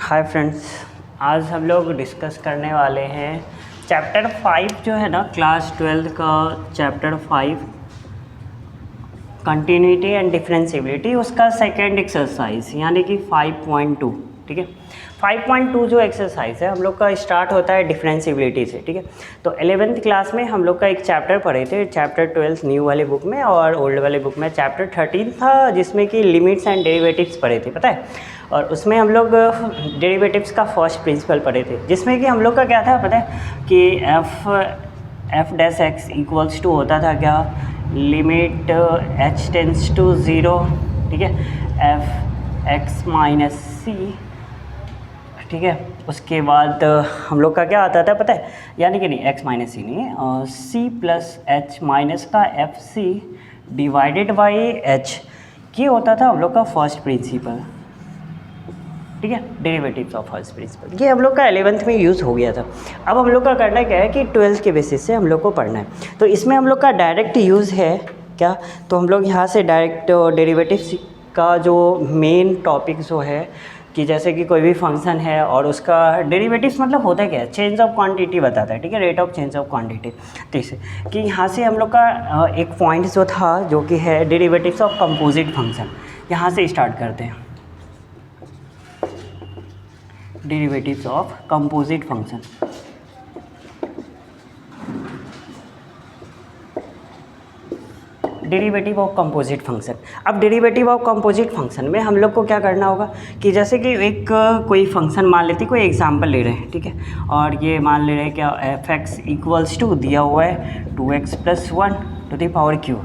Hi friends, आज हम लोग डिस्कस करने वाले हैं चैप्टर 5 जो है ना क्लास 12 का चैप्टर 5 कंटिन्यूटी एंड डिफरेंशिएबिलिटी, उसका सेकेंड एक्सरसाइज यानी कि 5.2। ठीक है, 5.2 जो एक्सरसाइज है हम लोग का स्टार्ट होता है डिफरेंशिएबिलिटी से। ठीक है, तो 11th क्लास में हम लोग का एक चैप्टर पढ़े थे, चैप्टर 12 न्यू वाले बुक में, और ओल्ड वाले बुक में चैप्टर 13 था जिसमें कि लिमिट्स एंड डेरिवेटिव्स पढ़े थे, पता है। और उसमें हम लोग डेरिवेटिव्स का फर्स्ट प्रिंसिपल पढ़े थे, जिसमें कि हम लोग का क्या था पता है कि F dash x equals to होता था क्या, limit H tends to zero. ठीक है, एफ एक्स माइनस सी। ठीक है, उसके बाद हम लोग का क्या आता था पता है, यानी कि नहीं एक्स माइनस सी नहीं, सी प्लस एच माइनस का F C divided by H, ये होता था हम लोग का फर्स्ट प्रिंसिपल। ठीक है, डेरिवेटिव्स ऑफ फर्स्ट प्रिंसिपल, ये हम लोग का 11th में यूज़ हो गया था। अब हम लोग का करना क्या है कि 12th के बेसिस से हम लोग को पढ़ना है, तो इसमें हम लोग का डायरेक्ट यूज़ है क्या, तो हम लोग यहाँ से डायरेक्ट डेरिवेटिव्स का जो मेन टॉपिक जो है कि जैसे कि कोई भी फंक्शन है और उसका डेरिवेटिव्स मतलब होता है क्या, चेंज ऑफ क्वांटिटी बताता है। ठीक है, rate of change of quantity. तो इसे कि यहाँ से हम लोग का एक पॉइंट जो था जो कि है डेरिवेटिव्स ऑफ कंपोजिट फंक्शन, यहाँ से स्टार्ट करते हैं। Derivatives of composite function, derivative of composite function. अब डेरिवेटिव ऑफ कंपोजिट फंक्शन में हम लोग को क्या करना होगा कि जैसे कि एक कोई फंक्शन मान लेते, कोई एग्जांपल ले रहे हैं। ठीक है, और ये मान ले रहे हैं क्या, एफ एक्स इक्वल्स टू दिया हुआ है 2x + 1 to the power Q.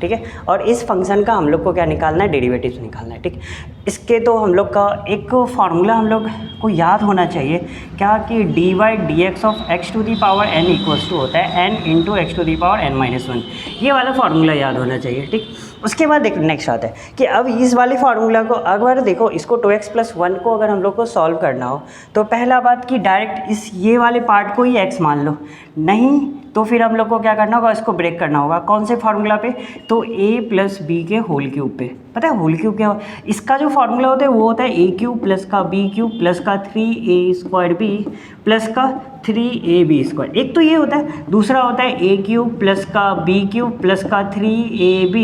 ठीक है, और इस फंक्शन का हम लोग को क्या निकालना है, डेरिवेटिव्स निकालना है। ठीक, इसके तो हम लोग का एक फार्मूला हम लोग को याद होना चाहिए क्या, कि dy/dx of x to the power n equals to होता है n into x to the power n-1। ये वाला फार्मूला याद होना चाहिए। ठीक, उसके बाद देखो नेक्स्ट आता है कि अब इस वाले फार्मूला को अगर देखो, इसको 2x + 1 को अगर हम लोग को सॉल्व करना हो तो पहला बात कि डायरेक्ट इस ये वाले पार्ट को ही x मान लो, नहीं तो फिर हम लोग को क्या करना होगा, इसको ब्रेक करना होगा। कौन से फार्मूला पे, तो a + b के होल क्यूब पे। पता है होल क्यूब क्या हो, इसका जो फार्मूला होता है वो होता है a³ + का b³ + का 3a² प्लस का 3ab²। एक तो ये होता है, दूसरा होता है a³ + का b³ + का 3ab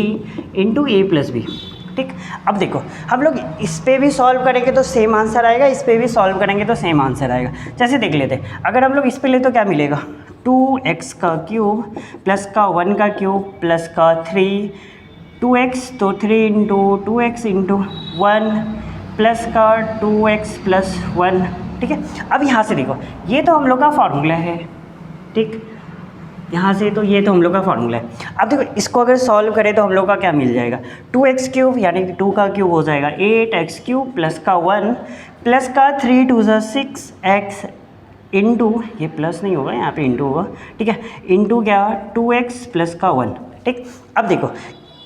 इंटू a + b। ठीक, अब देखो हम लोग इस पे भी सॉल्व करेंगे तो सेम आंसर आएगा, इस पे भी सॉल्व करेंगे तो सेम आंसर आएगा। जैसे देख लेते हैं, अगर हम लोग इस पे ले तो क्या मिलेगा, 2x³ + का 1 का क्यूब प्लस का 3, 2x तो 3 इंटू 2x इंटू 1 प्लस का 2x + 1। ठीक है, अब यहाँ से देखो ये तो हम लोग का फार्मूला है। ठीक, यहाँ से तो ये तो हम लोग का फार्मूला है। अब देखो इसको अगर सॉल्व करें तो हम लोग का क्या मिल जाएगा, 2x³ यानी कि 2 का क्यूब हो जाएगा 8x³ + का 1 प्लस का 3 × 2 = 6x इंटू, ये प्लस नहीं होगा यहाँ पे इंटू होगा। ठीक है, इंटू क्या 2x + का 1। ठीक, अब देखो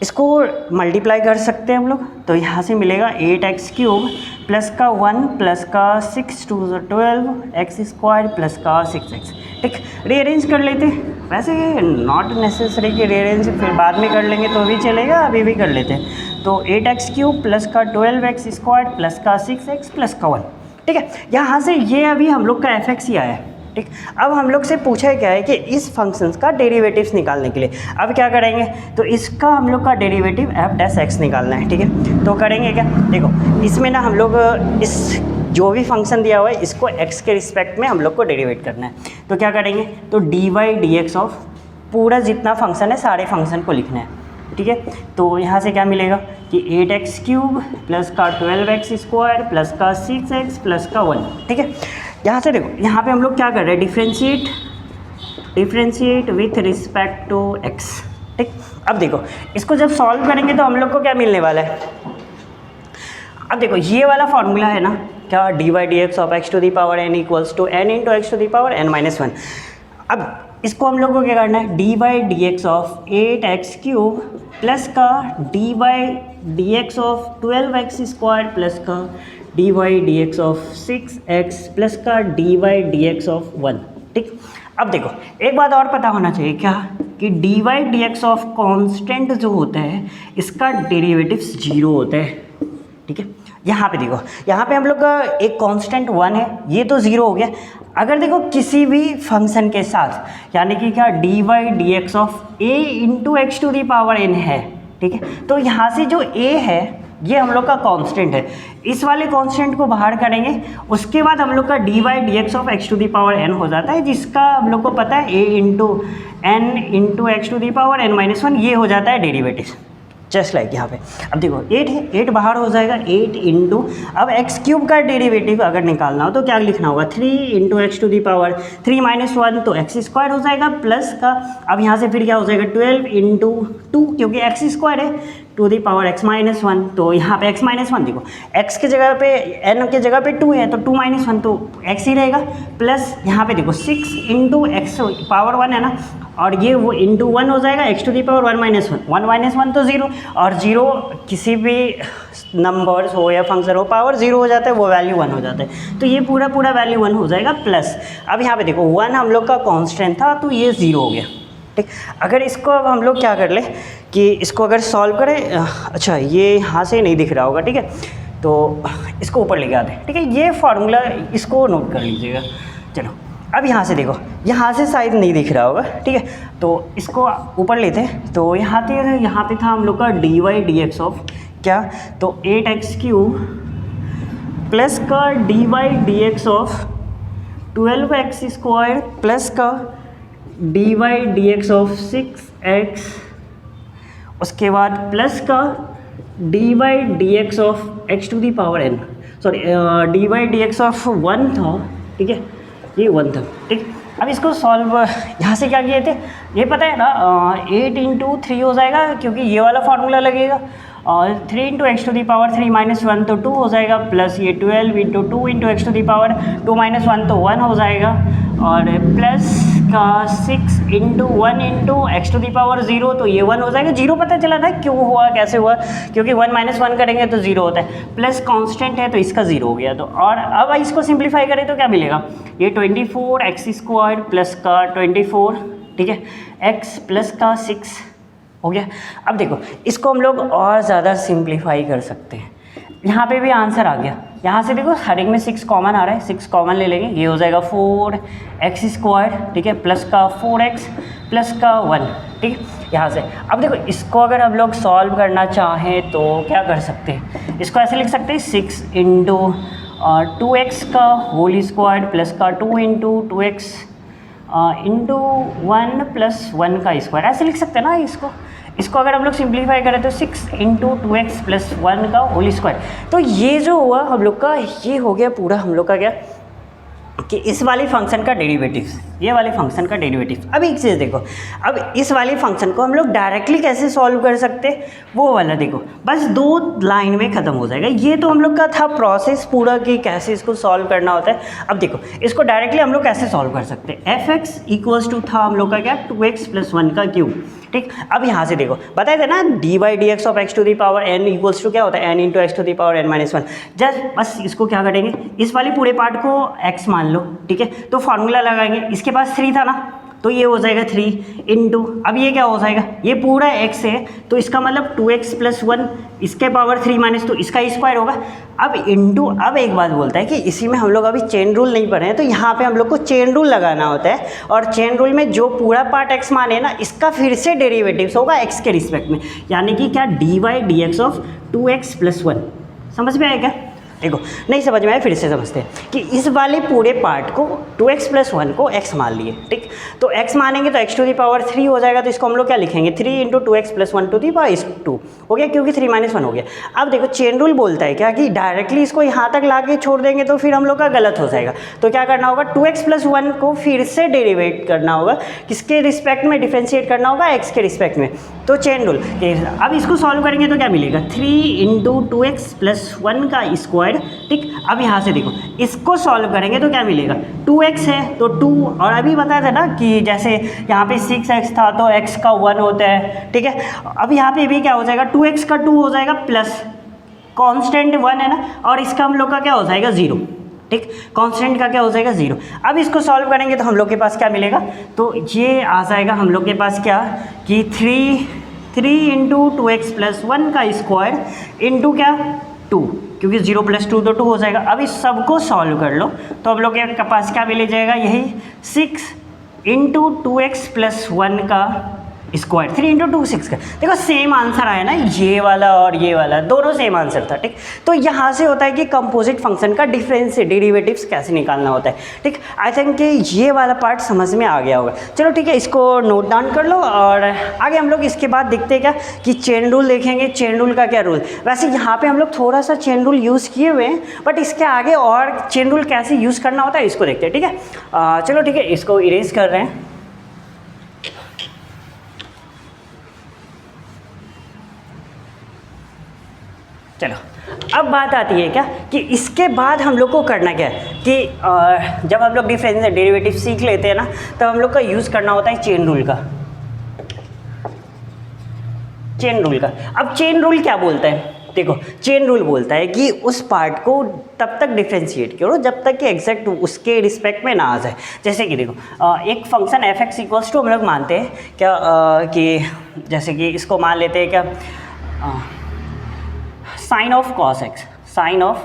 इसको मल्टीप्लाई कर सकते हैं हम लोग, तो यहाँ से मिलेगा 8x³ + का 1 प्लस का 6 × 2 = 12x² प्लस का 6x। ठीक, रीअरेंज कर लेते हैं, वैसे नॉट नेसेसरी कि रीअरेंज फिर बाद में कर लेंगे तो भी चलेगा, अभी भी कर लेते हैं। तो 8x³ + का 12x² प्लस का 6x प्लस का 1। ठीक है, यहाँ से ये अभी हम लोग का एफ एक्स ही आया है। ठीक, अब हम लोग से पूछा क्या है कि इस फंक्शंस का डेरिवेटिव्स निकालने के लिए अब क्या करेंगे, तो इसका हम लोग का डेरिवेटिव f' निकालना है। ठीक है, तो करेंगे क्या, देखो इसमें ना हम लोग इस जो भी फंक्शन दिया हुआ है इसको x के रिस्पेक्ट में हम लोग को डेरिवेट करना है। तो क्या करेंगे, तो dy/dx ऑफ पूरा जितना फंक्शन है सारे फंक्शन को लिखना है। ठीक है, तो यहाँ से क्या मिलेगा कि 8x³ + का 12x² प्लस का 6x प्लस का 1। ठीक है, यहाँ से देखो यहाँ पे हम लोग क्या कर रहे हैं, differentiate with respect to x। ठीक, अब देखो इसको जब सॉल्व करेंगे तो हम लोग को क्या मिलने वाला है, अब देखो ये वाला फार्मूला है ना क्या, dy/dx of x to the power n equals to n into x to the power n-1। अब इसको हम लोग को क्या करना है, dy/dx ऑफ 8x³ प्लस का dy/dx ऑफ 12x² प्लस का dy/dx ऑफ 6x प्लस का dy/dx ऑफ 1। ठीक, अब देखो एक बात और पता होना चाहिए क्या, कि dy/dx ऑफ कांस्टेंट जो होता है इसका डेरिवेटिव्स 0 होता है। ठीक है, यहाँ पे देखो, यहाँ पे हम लोग का एक कांस्टेंट 1 है, ये तो 0 हो गया। अगर देखो किसी भी फंक्शन के साथ, यानी कि क्या D Y D x of A into x to the power N है, ठीक है, तो यहाँ से जो ए है ये हम लोग का कांस्टेंट है, इस वाले कांस्टेंट को बाहर करेंगे, उसके बाद हम लोग का D Y D x of x to the power N हो जाता है, जिसका हम लोग को पता है A into N into x to the power N minus 1, ये हो जाता है डेरिवेटिव। जस्ट लाइक यहाँ पे अब देखो 8 है, 8 बाहर हो जाएगा, 8 इंटू, अब एक्स क्यूब का डेरिवेटिव अगर निकालना हो तो क्या लिखना होगा, 3 into x to the power 3 minus 1 तो एक्स स्क्वायर हो जाएगा, प्लस का अब यहाँ से फिर क्या हो जाएगा 12 इंटू 2, क्योंकि एक्स स्क्वायर है, to the power X minus 1, तो यहाँ पे एक्स माइनस 1 देखो, एक्स की जगह पे एन की जगह पे 2 है तो 2 माइनस 1 तो एक्स ही रहेगा, प्लस यहाँ पे देखो 6 इंटू एक्स पावर 1 है ना, और ये वो इंटू 1 हो जाएगा, X to the power 1 minus 1, 1 minus 1 तो 0, और 0 किसी भी नंबर्स हो या फंक्शन हो पावर 0 हो जाता है, वो वैल्यू 1 हो जाता है, तो ये पूरा वैल्यू 1 हो जाएगा, प्लस अब यहाँ पे देखो 1 हम लोग का कांस्टेंट था तो ये 0 हो गया, ठीक। अगर इसको अब हम लोग क्या कर ले कि इसको अगर सॉल्व करें, अच्छा ये यहाँ से नहीं दिख रहा होगा, ठीक है, तो इसको ऊपर लेके आते हैं, ठीक है, ये फार्मूला इसको नोट कर लीजिएगा। चलो अब यहाँ से देखो, यहाँ से शायद नहीं दिख रहा होगा, ठीक है, तो इसको ऊपर लेते हैं, तो यहाँ पे था हम लोग का D Y D x of क्या, तो 8x³ प्लस का D Y D x of 12x² plus का D Y D x of 6x, उसके बाद प्लस का D Y D x of x to the power N, sorry D Y D x of 1 था, ठीक है, ये 1 था, ठीक। अब इसको सॉल्व यहाँ से क्या किए थे, ये पता है ना, 8 इंटू 3 हो जाएगा, क्योंकि ये वाला फार्मूला लगेगा, और 3 into x to the power 3 minus 1 तो 2 हो जाएगा, प्लस ये 12 into 2 into x to the power 2 minus 1 तो 1 हो जाएगा, और प्लस का 6 into 1 into x to the power 0 तो ये 1 हो जाएगा। 0 पता चला था क्यों हुआ, कैसे हुआ, क्योंकि 1 माइनस 1 करेंगे तो 0 होता है, प्लस कांस्टेंट है तो इसका 0 हो गया, तो और अब इसको सिंप्लीफाई करें तो क्या मिलेगा, ये 24x² प्लस का 24, ठीक है, x प्लस का 6 हो गया। अब देखो इसको हम लोग और ज़्यादा सिंप्लीफाई कर सकते हैं, यहाँ पे भी आंसर आ गया, यहाँ से देखो हर एक में 6 कॉमन आ रहा है, 6 कॉमन ले लेंगे, ये हो जाएगा 4x², ठीक है, प्लस का 4x प्लस का 1, ठीक है, यहाँ से। अब देखो इसको अगर हम लोग सॉल्व करना चाहें तो क्या कर सकते हैं, इसको ऐसे लिख सकते हैं 6 इंटू 2x का होल स्क्वायर प्लस का 2 इंटू 2x इंटू 1 प्लस 1 का स्क्वायर, ऐसे लिख सकते हैं ना इसको अगर हम लोग सिंप्लीफाई करें तो 6 इंटू 2x प्लस 1 का होल स्क्वायर। तो ये जो हुआ हम लोग का, ये हो गया पूरा हम लोग का क्या कि इस वाली फंक्शन का डेरिवेटिव, ये वाले फंक्शन का डेरिवेटिव। अब एक चीज़ देखो, अब इस वाले फंक्शन को हम लोग डायरेक्टली कैसे सॉल्व कर सकते, वो वाला देखो, बस 2 लाइन में ख़त्म हो जाएगा। ये तो हम लोग का था प्रोसेस पूरा कि कैसे इसको सॉल्व करना होता है। अब देखो इसको डायरेक्टली हम लोग कैसे सॉल्व कर सकते हैं, f(x) इक्वल्स टू था हम लोग का क्या 2x प्लस 1 का क्यूब, ठीक। अब यहाँ से देखो बताए थे ना D Y D x of x to the power N equals to क्या होता है, n into x to the power n minus 1। Just बस इसको क्या करेंगे, इस वाले पूरे पार्ट को x मान लो, ठीक है, तो फार्मूला लगाएंगे, इसके पास 3 था ना, तो ये हो जाएगा 3 इंटू, अब ये क्या हो जाएगा, ये पूरा x है तो इसका मतलब 2x प्लस 1, इसके पावर 3 माइनस, तो इसका स्क्वायर होगा। अब इंटू, अब एक बात बोलता है कि इसी में हम लोग अभी चेन रूल नहीं पढ़े हैं, तो यहाँ पे हम लोग को चेन रूल लगाना होता है, और चेन रूल में जो पूरा पार्ट x माने ना, इसका फिर से डेरिवेटिव्स होगा x के रिस्पेक्ट में, यानी कि क्या D Y D x of 2x plus 1। समझ में आएगा, देखो नहीं समझ में आया फिर से समझते हैं कि इस वाले पूरे पार्ट को 2x प्लस 1 को x मान लिए, ठीक, तो x मानेंगे तो x टू दी पावर 3 हो जाएगा, तो इसको हम लोग क्या लिखेंगे 3 into 2x plus 1 to the power 2 हो गया, क्योंकि 3 माइनस 1 हो गया। अब देखो चेन रूल बोलता है क्या कि डायरेक्टली इसको यहाँ तक ला के छोड़ देंगे तो फिर हम लोग का गलत हो जाएगा, तो क्या करना होगा 2x प्लस 1 को फिर से डेरिवेट करना होगा, किसके रिस्पेक्ट में डिफ्रेंशिएट करना होगा, x के रिस्पेक्ट में, तो चेन रूल। अब इसको सॉल्व करेंगे तो क्या मिलेगा 3 इंटू 2x प्लस 1 का स्क्वायर, ठीक। अब यहाँ से देखो इसको सॉल्व करेंगे तो क्या मिलेगा 2x है तो 2, और अभी बताया था ना कि जैसे यहाँ पे 6x था तो x का 1 होता है, ठीक है। अब यहाँ पे भी क्या हो जाएगा 2x का 2 हो जाएगा, प्लस कांस्टेंट 1 है ना, और इसका हम लोग का क्या हो जाएगा 0, ठीक, कांस्टेंट का क्या हो जाएगा 0। अब इसको सॉल्व करेंगे तो हम लोग के पास क्या मिलेगा, तो ये आ जाएगा हम लोग के पास क्या कि 3 इंटू 2x प्लस 1 का स्क्वायर इंटू क्या 2, क्योंकि 0 + 2 तो 2 हो जाएगा। अब इस सब को सॉल्व कर लो तो हम लोग के पास क्या मिल जाएगा, यही 6 × 2x + 1 का स्क्वायर, 3 × 2 6 का। देखो सेम आंसर आया ना, ये वाला और ये वाला दोनों सेम आंसर था, ठीक। तो यहाँ से होता है कि कंपोजिट फंक्शन का डिफरेंस डेरिवेटिव्स कैसे निकालना होता है, ठीक। आई थिंक कि ये वाला पार्ट समझ में आ गया होगा। चलो ठीक है, इसको नोट डाउन कर लो और आगे हम लोग इसके बाद देखते हैं क्या कि चेन रूल देखेंगे। चेन रूल का क्या रूल, वैसे यहाँ पर हम लोग थोड़ा सा चेन रूल यूज़ किए हुए हैं, बट इसके आगे और चेन रूल कैसे यूज़ करना होता है इसको देखते हैं, ठीक है। चलो ठीक है, इसको इरेज कर रहे हैं। चलो अब बात आती है क्या कि इसके बाद हम लोग को करना क्या है कि जब हम लोग डिफरेंशियल डेरिवेटिव सीख लेते हैं ना, तब हम लोग का यूज़ करना होता है चेन रूल का। चेन रूल का, अब चेन रूल क्या बोलता है, देखो चेन रूल बोलता है कि उस पार्ट को तब तक डिफ्रेंशिएट करो जब तक कि एग्जैक्ट उसके रिस्पेक्ट में ना आ जाए। जैसे कि देखो एक फंक्शन f(x) = हम लोग मानते हैं क्या कि जैसे कि इसको मान लेते हैं क्या sin of cos x, sin of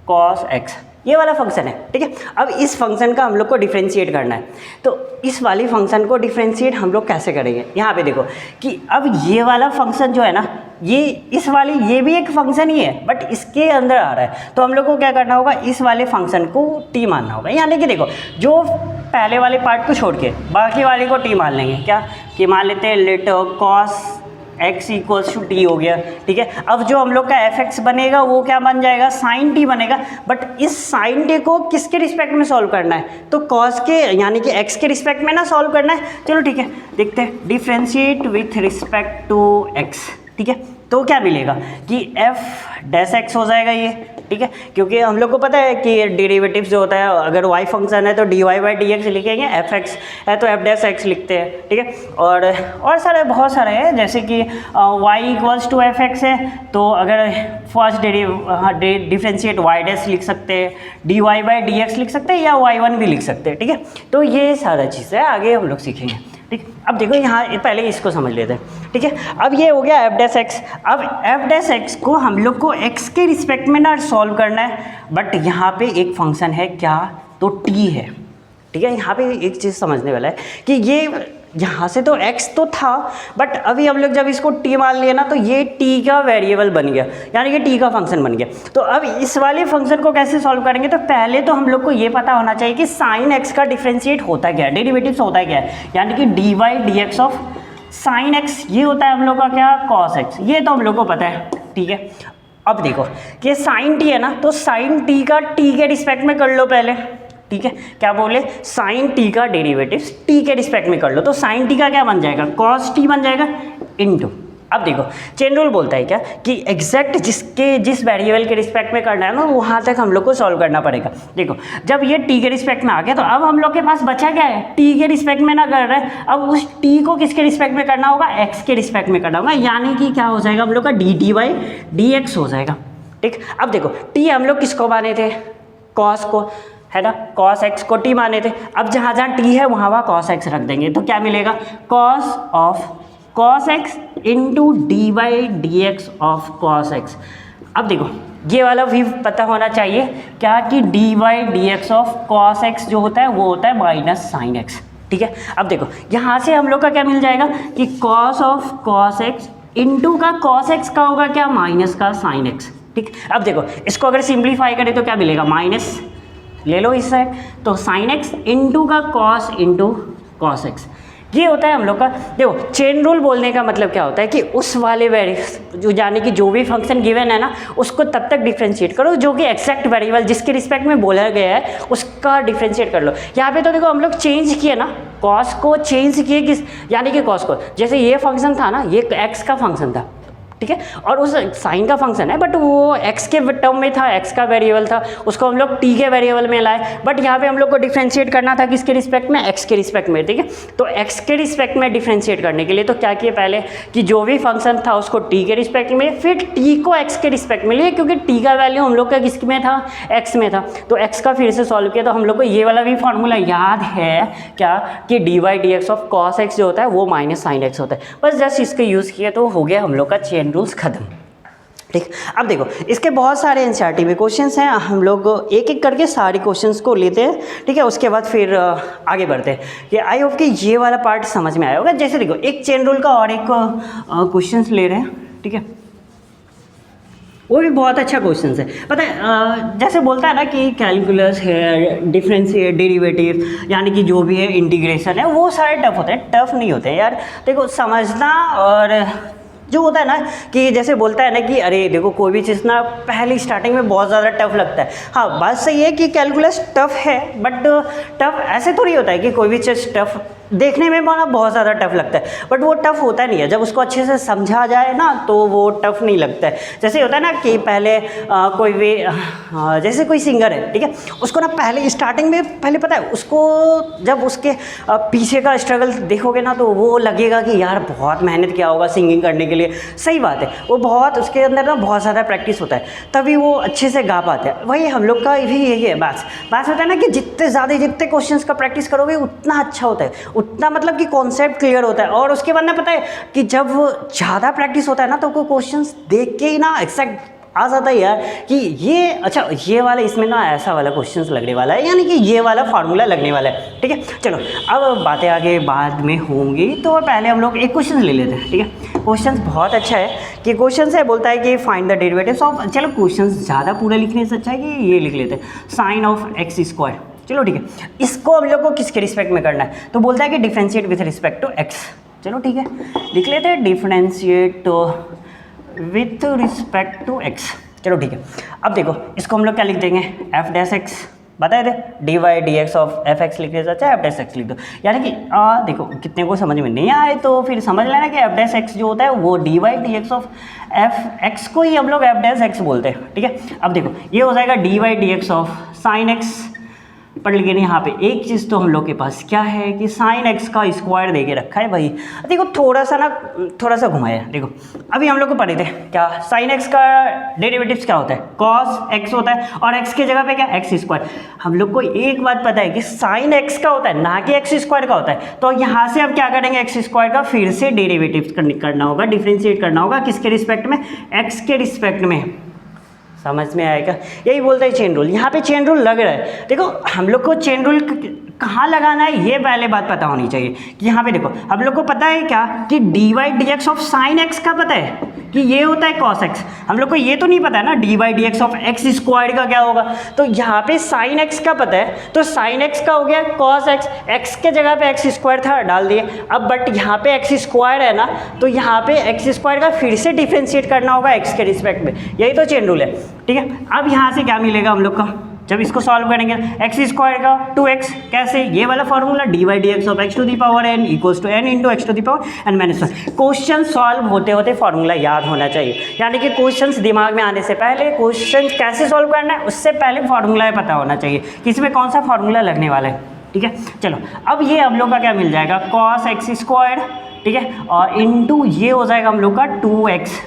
cos x ये वाला फंक्शन है, ठीक है। अब इस फंक्शन का हम लोग को डिफ्रेंशिएट करना है, तो इस वाली फंक्शन को डिफ्रेंशिएट हम लोग कैसे करेंगे। यहाँ पे देखो कि अब ये वाला फंक्शन जो है ना, ये इस वाली ये भी एक फंक्शन ही है बट इसके अंदर आ रहा है, तो हम लोग को क्या करना होगा, इस वाले फंक्शन को t मानना होगा। यानी कि देखो जो पहले वाले पार्ट को छोड़ के बाकी वाले को t मान लेंगे, क्या कि मान लेते हैं लेट cos x = t हो गया, ठीक है। अब जो हम लोग का f(x) बनेगा वो क्या बन जाएगा, sin t बनेगा। बट इस sin t को किसके रिस्पेक्ट में सॉल्व करना है, तो cos के यानी कि x के रिस्पेक्ट में ना सॉल्व करना है। चलो ठीक है, देखते हैं differentiate with respect to x, ठीक है। तो क्या मिलेगा कि f' हो जाएगा ये, ठीक है, क्योंकि हम लोग को पता है कि डेरिवेटिव्स जो होता है अगर y फंक्शन है तो dy/dx लिखेंगे, fx है तो f' लिखते हैं, ठीक है। और सारे बहुत सारे हैं, जैसे कि y = fx है तो अगर फर्स्ट डिफ्रेंशिएट y' लिख सकते हैं, dy/dx लिख सकते हैं या y1 भी लिख सकते हैं, ठीक है। तो ये सारा चीज़ है, आगे हम लोग सीखेंगे, ठीक। अब देखो यहाँ पहले इसको समझ लेते हैं, ठीक है। अब ये हो गया f'(x). अब f' को हम लोग को x के रिस्पेक्ट में ना सॉल्व करना है, बट यहाँ पे एक फंक्शन है क्या, तो t है, ठीक है। यहाँ पे एक चीज़ समझने वाला है कि ये यहाँ से तो x तो था, बट अभी हम लोग जब इसको t मान लिया ना तो ये t का वेरिएबल बन गया, यानी कि t का फंक्शन बन गया। तो अब इस वाले फंक्शन को कैसे सॉल्व करेंगे, तो पहले तो हम लोग को ये पता होना चाहिए कि sin x का डिफ्रेंशिएट होता क्या है, डेरिवेटिव्स होता क्या है, यानी कि dy/dx ऑफ sin x ये होता है हम लोग का क्या, cos x, ये तो हम लोग को पता है, ठीक है। अब देखो कि sin t है ना, तो sin t का t के रिस्पेक्ट में कर लो पहले, ठीक है। क्या बोले, sin t का डेरिवेटिव्स t के रिस्पेक्ट में कर लो, तो sin t का क्या बन जाएगा, cos t बन जाएगा इनटू। अब देखो चेन रूल बोलता है क्या कि एग्जैक्ट जिस वेरिएबल के रिस्पेक्ट में करना है ना वहाँ तक हम लोग को सॉल्व करना पड़ेगा। देखो जब ये t के रिस्पेक्ट में आ गया तो अब हम लोग के पास बचा क्या है, t के रिस्पेक्ट में ना कर रहे हैं, अब उस t को किसके रिस्पेक्ट में करना होगा, x के रिस्पेक्ट में करना होगा, यानी कि क्या हो जाएगा हम लोग का dt/dx हो जाएगा, ठीक। अब देखो t हम लोग किसको माने थे, cos को, है ना, cos x को t माने थे। अब जहाँ जहाँ t है वहाँ cos x रख देंगे, तो क्या मिलेगा, cos x into dy/dx of cos x। अब देखो ये वाला भी पता होना चाहिए क्या कि dy/dx ऑफ cos x जो होता है वो होता है माइनस sin x, ठीक है। अब देखो यहाँ से हम लोग का क्या मिल जाएगा कि cos x इंटू का cos x का होगा क्या, माइनस का sin x, ठीक। अब देखो इसको अगर सिंप्लीफाई करें तो क्या मिलेगा, माइनस ले लो इस साइड, तो sin x इंटू का cos इंटू cos x, ये होता है हम लोग का। देखो चेन रूल बोलने का मतलब क्या होता है कि उस वाले जो यानी कि जो भी फंक्शन गिवन है ना उसको तब तक डिफ्रेंशिएट करो जो कि एक्जैक्ट वेरिएबल जिसके रिस्पेक्ट में बोला गया है उसका डिफ्रेंशिएट कर लो। यहाँ पे तो देखो हम लोग चेंज किए ना, कॉस को चेंज किए किस, यानी कि कॉस को, जैसे ये फंक्शन था ना, ये एक्स का फंक्शन था, ठीक है, और उस साइन का फंक्शन है बट वो x के टर्म में था, x का वेरिएबल था, उसको हम लोग t के वेरिएबल में लाए, बट यहाँ पे हम लोग को डिफ्रेंशिएट करना था किसके रिस्पेक्ट में, x के रिस्पेक्ट में, ठीक है। तो x के रिस्पेक्ट में डिफ्रेंशिएट करने के लिए तो क्या किए पहले कि जो भी फंक्शन था उसको t के रिस्पेक्ट में, फिर t को x के रिस्पेक्ट में लिए, क्योंकि t का वैल्यू हम लोग का किस में था, x में था, तो x का फिर से सॉल्व किया। तो हम लोग को ये वाला भी फॉर्मूला याद है क्या कि dy/dx ऑफ cos x जो होता है वो माइनस sin x होता है, बस जस्ट इसका यूज़ किया तो हो गया हम लोग का चेन रूल्स खत्म, ठीक। अब देखो इसके बहुत सारे एनसीईआरटी में क्वेश्चंस हैं, हम लोग एक एक करके सारे क्वेश्चंस को लेते हैं, ठीक है। उसके बाद फिर आगे बढ़ते हैं कि आई होप कि ये वाला पार्ट समझ में आया होगा। जैसे देखो एक चेन रूल का और एक क्वेश्चंस ले रहे हैं, ठीक है, वो भी बहुत अच्छा क्वेश्चन है। पता है जैसे बोलता है ना कि कैलकुलस है, डिफरेंशिएट, डेरिवेटिव, यानी कि जो भी है इंटीग्रेशन है, वो सारे टफ होते हैं। टफ नहीं होते यार, देखो समझना। और जो होता है ना कि जैसे बोलता है ना कि अरे देखो कोई भी चीज़ ना पहली स्टार्टिंग में बहुत ज़्यादा टफ लगता है। हाँ बात सही है कि कैलकुलस टफ है, बट टफ ऐसे थोड़ी होता है कि कोई भी चीज़ टफ देखने में बहुत ज़्यादा टफ लगता है, बट वो टफ होता नहीं है। जब उसको अच्छे से समझा जाए ना तो वो टफ नहीं लगता है। जैसे होता है ना कि पहले कोई भी जैसे कोई सिंगर है, ठीक है, उसको ना पहले स्टार्टिंग में पहले पता है उसको, जब उसके पीछे का स्ट्रगल देखोगे ना तो वो लगेगा कि यार बहुत मेहनत किया होगा सिंगिंग करने के लिए। सही बात है, वो बहुत उसके अंदर ना बहुत ज़्यादा प्रैक्टिस होता है, तभी वो अच्छे से गा पाते हैं। वही हम लोग का भी यही है। बात होता है ना कि जितने क्वेश्चंस का प्रैक्टिस करोगे उतना अच्छा होता है, उतना मतलब कि कॉन्सेप्ट क्लियर होता है। और उसके बाद ना पता है कि जब ज़्यादा प्रैक्टिस होता है ना तो कोई क्वेश्चंस देख के ही ना एग्जैक्ट आ जाता है यार कि ये अच्छा ये वाला इसमें ना ऐसा वाला क्वेश्चंस लगने वाला है, यानी कि ये वाला फार्मूला लगने वाला है, ठीक है। चलो अब बातें आगे बाद में होंगी, तो पहले हम लोग एक क्वेश्चन ले लेते हैं, ठीक है। क्वेश्चन बहुत अच्छा है कि क्वेश्चन है, बोलता है कि फाइंड द डेरिवेटिव्स ऑफ, चलो क्वेश्चन ज़्यादा पूरा लिखने से अच्छा है कि ये लिख लेते हैं, साइन ऑफ एक्स स्क्वायर। चलो ठीक है, इसको हम लोग को किसके रिस्पेक्ट में करना है, तो बोलता है कि differentiate with respect to X. चलो ठीक है, लिख लेते हैं differentiate with respect to X. चलो ठीक है, अब देखो इसको हम लोग क्या लिख देंगे, एफ डैश एक्स, बताए थे D Y D x of F X लिखने से अच्छा एफ डैश एक्स लिख दो। यानी कि देखो कितने को समझ में नहीं आए तो फिर समझ लेना कि एफ डैश एक्स जो होता है वो D Y D x of F X को ही हम लोग एफ डैश एक्स बोलते हैं, ठीक है। अब देखो ये हो जाएगा D Y D x of sine X, पर लेकिन यहाँ पे एक चीज़ तो हम लोग के पास क्या है कि साइन एक्स का स्क्वायर दे के रखा है भाई। देखो थोड़ा सा घुमाया, देखो अभी हम लोग को पढ़े थे क्या, साइन एक्स का डेरिवेटिव्स क्या होता है, कॉस एक्स होता है, और एक्स की जगह पे क्या एक्स स्क्वायर। हम लोग को एक बात पता है कि साइन एक्स का होता है ना कि एक्स स्क्वायर का होता है, तो यहाँ से अब क्या करेंगे, एक्स स्क्वायर का फिर से डेरिवेटिव्स करना होगा, डिफ्रेंशिएट करना होगा, किसके रिस्पेक्ट में, एक्स के रिस्पेक्ट में। समझ में आएगा, यही बोलते हैं चेन रूल। यहाँ पे चेन रूल लग रहा है, देखो हम लोग को चेन रूल कहाँ लगाना है ये पहले बात पता होनी चाहिए कि यहाँ पे देखो हम लोग को पता है क्या कि D Y D x of sine x का पता है कि ये होता है कॉस एक्स। हम लोग को ये तो नहीं पता है ना D Y D x of x square का क्या होगा, तो यहाँ पे साइन एक्स का पता है, तो साइन एक्स का हो गया कॉस एक्स, एक्स के जगह पे एक्स स्क्वायर था डाल दिए। अब बट यहाँ पे एक्स स्क्वायर है ना, तो यहाँ पे एक्स स्क्वायर का फिर से डिफ्रेंशिएट करना होगा एक्स के रिस्पेक्ट में, यही तो चेन रूल है, ठीक है। अब यहाँ से क्या मिलेगा हम लोग का, जब इसको सॉल्व करेंगे एक्स स्क्वायर का 2x, कैसे, ये वाला formula D Y D x of x to the power n equals to n into x to the power n minus 1। Question solve होते होते फॉर्मूला याद होना चाहिए, यानी कि क्वेश्चंस दिमाग में आने से पहले, क्वेश्चन कैसे सॉल्व करना है उससे पहले फॉर्मूला पता होना चाहिए कि इसमें कौन सा फॉर्मूला लगने वाला है, ठीक है। चलो अब ये हम लोग का क्या मिल जाएगा, कॉस एक्स स्क्वायर, ठीक है, और इंटू ये हो जाएगा हम लोग का 2x,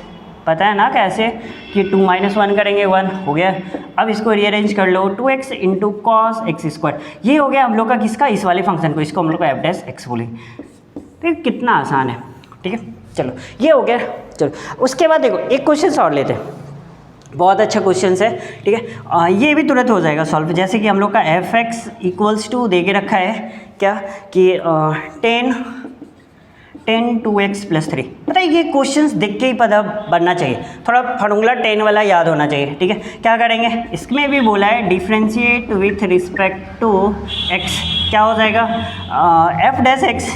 पता है ना कैसे कि 2 - 1 करेंगे 1 हो गया। अब इसको रीअरेंज कर लो, 2x into cos x square, ये हो गया हम लोग का किसका, इस वाले फंक्शन को, इसको हम लोग का एफ डैश एक्स बोलेंगे, ठीक, कितना आसान है, ठीक है। चलो ये हो गया, चलो उसके बाद देखो एक क्वेश्चन और लेते हैं, बहुत अच्छा क्वेश्चन है, ठीक है। ये भी तुरंत हो जाएगा सॉल्व, जैसे कि हम लोग का एफ एक्स इक्वल्स टू दे के रखा है क्या कि 10 2x + 3। पता है ये क्वेश्चंस देख के ही पता बनना चाहिए, थोड़ा फार्मूला 10 वाला याद होना चाहिए, ठीक है। क्या करेंगे, इसमें भी बोला है differentiate with respect to x, क्या हो जाएगा एफ डैश एक्स,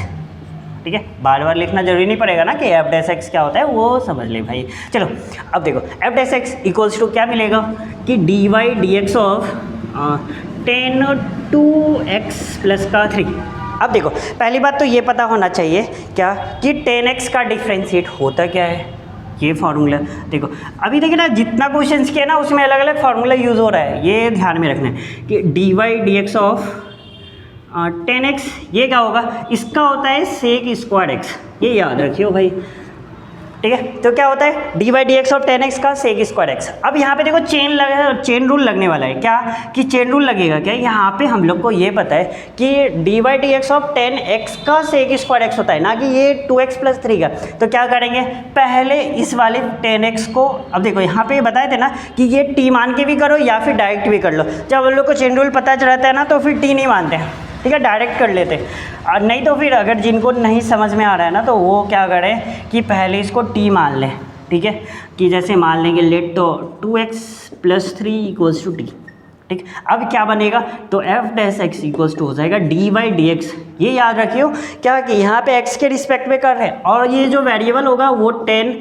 ठीक है। बार बार लिखना जरूरी नहीं पड़ेगा ना कि एफ डैश एक्स क्या होता है, वो समझ ले भाई। चलो अब देखो F dash x equals to क्या मिलेगा कि D Y D x of 10 2x + 3। अब देखो पहली बात तो ये पता होना चाहिए क्या कि 10x का डिफ्रेंशिएट होता क्या है, ये फार्मूला। देखो अभी देखिए ना जितना क्वेश्चंस किया ना उसमें अलग अलग फार्मूला यूज़ हो रहा है, ये ध्यान में रखना है कि D Y D x of 10x ये क्या होगा, इसका होता है सेक स्क्वायर एक्स, ये याद रखियो भाई, ठीक है। तो क्या होता है D by D x of 10x का सेक स्क्वायर एक्स। अब यहाँ पे देखो चेन रूल लगने वाला है, क्या कि चेन रूल लगेगा क्या, यहाँ पे हम लोग को ये पता है कि D by D x of 10x का सेक स्क्वायर एक्स होता है, ना कि ये 2x प्लस 3 का। तो क्या करेंगे, पहले इस वाले 10x को, अब देखो यहाँ पे बताए थे ना कि ये t मान के भी करो या फिर डायरेक्ट भी कर लो। जब हम लोग को चेन रूल पता चलता है ना तो फिर t नहीं मानते हैं, ठीक है, डायरेक्ट कर लेते। और नहीं तो फिर अगर जिनको नहीं समझ में आ रहा है ना तो वो क्या करें कि पहले इसको t मान लें, ठीक है, कि जैसे मान लेंगे लेट तो 2x plus 3 equals to t, ठीक। अब क्या बनेगा, तो f dash x equals to हो जाएगा डी बाई डी एक्स। ये याद रखियो क्या कि यहाँ पे x के रिस्पेक्ट में कर रहे हैं और ये जो वेरिएबल होगा वो 10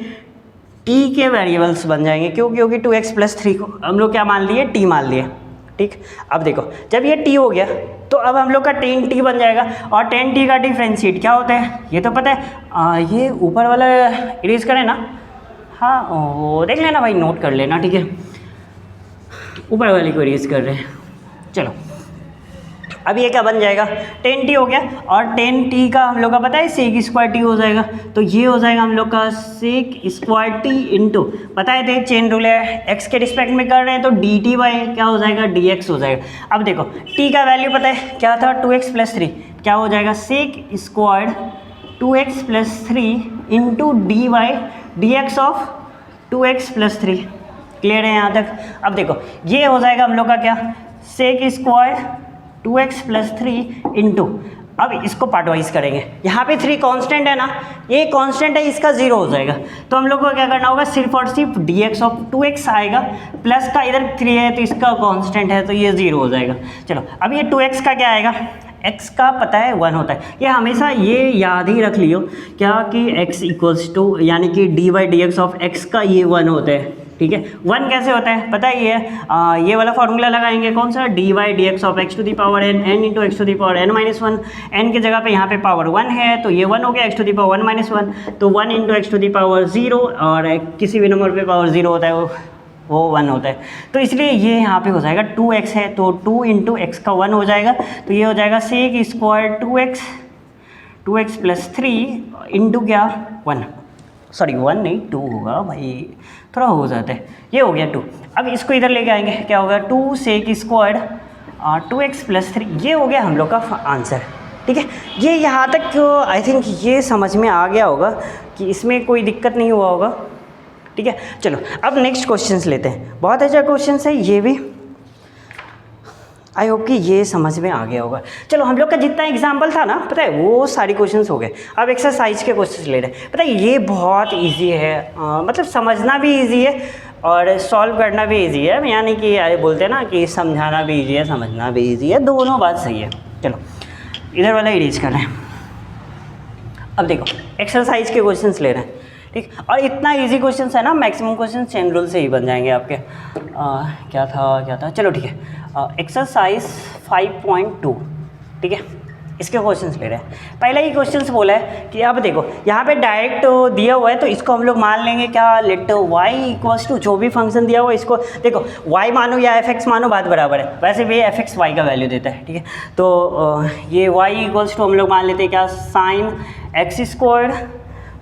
t के वेरिएबल्स बन जाएंगे, क्योंकि 2x प्लस 3 को हम लोग क्या मान लिए, t मान लिए, ठीक। अब देखो जब ये t हो गया तो अब हम लोग का 10t बन जाएगा और 10t का डिफ्रेंशिएट क्या होता है ये तो पता है। ये ऊपर वाला इरेज करें ना, हाँ वो देख लेना भाई, नोट कर लेना, ठीक है। ऊपर वाले को इरेज कर रहे हैं, चलो। अब ये क्या बन जाएगा, 10t हो गया और 10t का हम लोग का पता है सेक स्क्वायर t हो जाएगा। तो ये हो जाएगा हम लोग का सेक स्क्वायर t इंटू, बताए थे चेन रूल है, x के रिस्पेक्ट में कर रहे हैं तो dt बाई क्या हो जाएगा, dx हो जाएगा। अब देखो t का वैल्यू पता है क्या था, 2x प्लस 3, क्या हो जाएगा sec square 2x plus 3 into D by D x of 2x plus 3। Clear है यहाँ तक। अब देखो ये हो जाएगा हम लोग का क्या, सेक स्क्वायर 2x प्लस 3 इंटू, अब इसको पार्ट वाइज करेंगे, यहाँ पे 3 कांस्टेंट है ना, ये कांस्टेंट है, इसका 0 हो जाएगा। तो हम लोग को क्या करना होगा, सिर्फ और सिर्फ dx ऑफ 2x आएगा, प्लस का इधर 3 है तो इसका कांस्टेंट है तो ये 0 हो जाएगा। चलो अब ये 2x का क्या आएगा, x का पता है 1 होता है। ये हमेशा ये याद ही रख लियो क्या कि x इक्वल्स टू यानी कि D by D x of x का ये 1 होता है, ठीक है। 1 कैसे होता है पता ही है, ये वाला फॉर्मूला लगाएंगे कौन सा, D by D x of x to the power N, N into x to the power N minus 1। N की जगह पे यहाँ पे पावर 1 है तो ये 1 हो गया, X to the power 1 minus 1, तो 1 into x to the power 0, और किसी भी नंबर पे पावर 0 होता है वो 1 होता है। तो इसलिए ये यहाँ पे हो जाएगा 2x है तो 2 इंटू एक्स का 1 हो जाएगा, तो ये हो जाएगा sec square 2x plus 3 into क्या 1, सॉरी 1 नहीं 2 होगा भाई, थोड़ा हो जाता है, ये हो गया 2। अब इसको इधर लेके आएंगे, क्या होगा 2 सेक स्क्वायर 2x प्लस 3, ये हो गया हम लोग का आंसर, ठीक है। ये यहाँ तक आई थिंक ये समझ में आ गया होगा कि इसमें कोई दिक्कत नहीं हुआ होगा, ठीक है। चलो अब नेक्स्ट क्वेश्चंस लेते हैं, बहुत अच्छा क्वेश्चन है ये भी, आई होप कि ये समझ में आ गया होगा। चलो हम लोग का जितना एग्जाम्पल था ना पता है वो सारी क्वेश्चंस हो गए, अब एक्सरसाइज के क्वेश्चंस ले रहे हैं। पता है ये बहुत इजी है, मतलब समझना भी इजी है और सॉल्व करना भी इजी है, यानी कि बोलते हैं ना कि समझाना भी इजी है समझना भी इजी है, दोनों बात सही है। चलो इधर वाला इरेज कर रहे हैं। अब देखो एक्सरसाइज के क्वेश्चंस ले रहे हैं, ठीक। और इतना इजी क्वेश्चंस है ना, मैक्सिमम क्वेश्चन चेन रूल से ही बन जाएंगे आपके। क्या था, चलो ठीक है। एक्सरसाइज 5.2, ठीक है, इसके क्वेश्चंस ले रहे हैं। पहले ही क्वेश्चंस बोला है कि अब देखो यहाँ पे डायरेक्ट दिया हुआ है तो इसको हम लोग मान लेंगे क्या, लेट y इक्वल्स टू जो भी फंक्शन दिया हुआ है इसको देखो y मानो या f(x) मानो बात बराबर है, वैसे भी f(x) y का वैल्यू देता है, ठीक है। तो ये y इक्वल्स टू हम लोग मान लेते हैं क्या, साइन x स्क्वायर